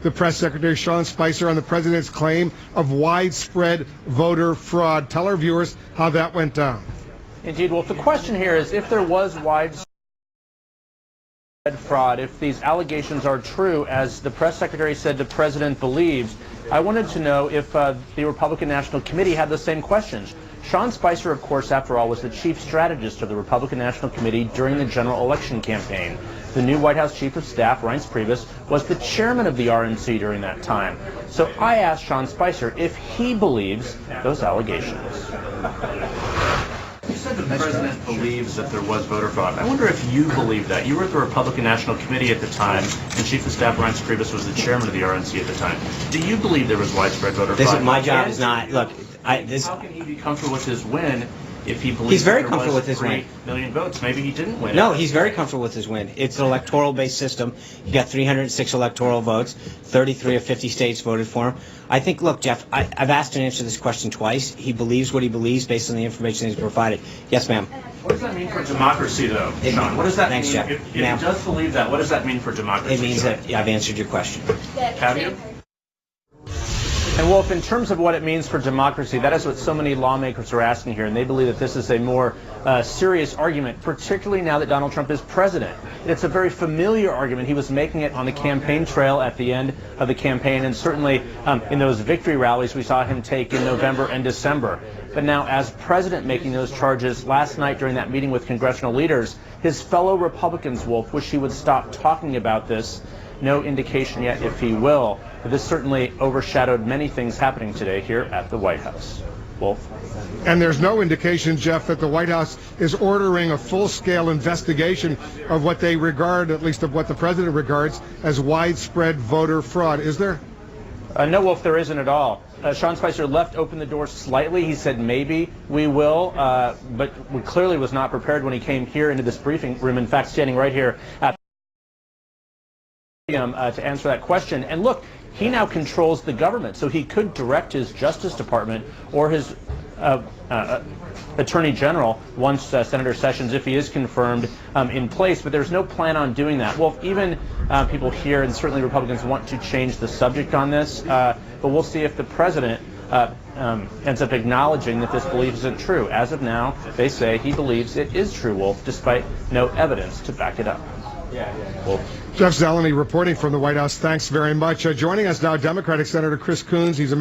the press secretary, Sean Spicer, on the president's claim of widespread voter fraud. Tell our viewers how that went down. Indeed. Well, the question here is if there was widespread fraud, if these allegations are true, as the press secretary said the president believes, I wanted to know if the Republican National Committee had the same questions. Sean Spicer, of course, after all, was the chief strategist of the Republican National Committee during the general election campaign. The new White House Chief of Staff, Reince Priebus, was the chairman of the RNC during that time. So I asked Sean Spicer if he believes those allegations. You said the president believes that there was voter fraud. I wonder if you believe that. You were at the Republican National Committee at the time, and Chief of Staff Reince Priebus was the chairman of the RNC at the time. Do you believe there was widespread voter fraud? My job is not. Look, how can he be comfortable with his win if he believes he's very there comfortable was with his 3 win. million votes? Maybe he didn't win. No, he's very comfortable with his win. It's an electoral-based system. You got 306 electoral votes. 33 of 50 states voted for him. I think, look, Jeff, I've asked him to answer this question twice. He believes what he believes based on the information he's provided. Yes, ma'am. What does that mean for democracy, though, Sean? What does that Thanks, mean? Jeff. If he does believe that, what does that mean for democracy? It means that I've answered your question. Have you? And Wolf, in terms of what it means for democracy, that is what so many lawmakers are asking here, and they believe that this is a more serious argument, particularly now that Donald Trump is president. It's a very familiar argument. He was making it on the campaign trail at the end of the campaign, and certainly in those victory rallies we saw him take in November and December. But now, as president making those charges last night during that meeting with congressional leaders, his fellow Republicans, Wolf, wish he would stop talking about this. No indication yet if he will. But this certainly overshadowed many things happening today here at the White House. Wolf? And there's no indication, Jeff, that the White House is ordering a full-scale investigation of what they regard, at least of what the president regards, as widespread voter fraud. Is there? No, Wolf, there isn't at all. Sean Spicer left open the door slightly. He said maybe we will, but clearly was not prepared when he came here into this briefing room. In fact, standing right here at to answer that question. And look, he now controls the government, so he could direct his Justice Department or his Attorney General once Senator Sessions, if he is confirmed, in place. But there's no plan on doing that. Well, even people here, and certainly Republicans, want to change the subject on this. But we'll see if the president ends up acknowledging that this belief isn't true. As of now, they say he believes it is true, Wolf, despite no evidence to back it up. Wolf. Jeff Zeleny reporting from the White House. Thanks very much. Joining us now, Democratic Senator Chris Coons. He's a